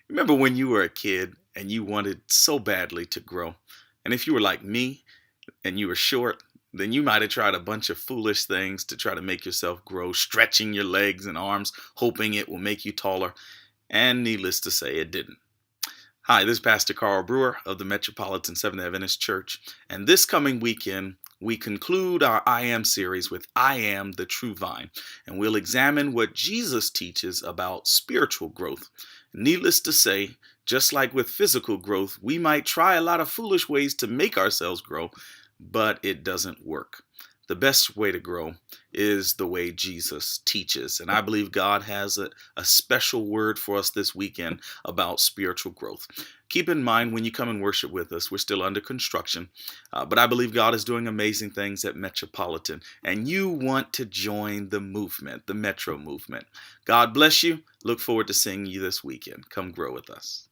Remember when you were a kid and you wanted so badly to grow? And if you were like me and you were short, then you might have tried a bunch of foolish things to try to make yourself grow, stretching your legs and arms, hoping it will make you taller. And needless to say, it didn't. Hi, this is Pastor Carl Brewer of the Metropolitan Seventh Adventist Church. And this coming weekend, we conclude our I Am series with I Am the True Vine. And we'll examine what Jesus teaches about spiritual growth. Needless to say, just like with physical growth, we might try a lot of foolish ways to make ourselves grow, but it doesn't work. The best way to grow is the way Jesus teaches. And I believe God has a special word for us this weekend about spiritual growth. Keep in mind when you come and worship with us, we're still under construction, but I believe God is doing amazing things at Metropolitan, and you want to join the movement, the Metro movement. God bless you. Look forward to seeing you this weekend. Come grow with us.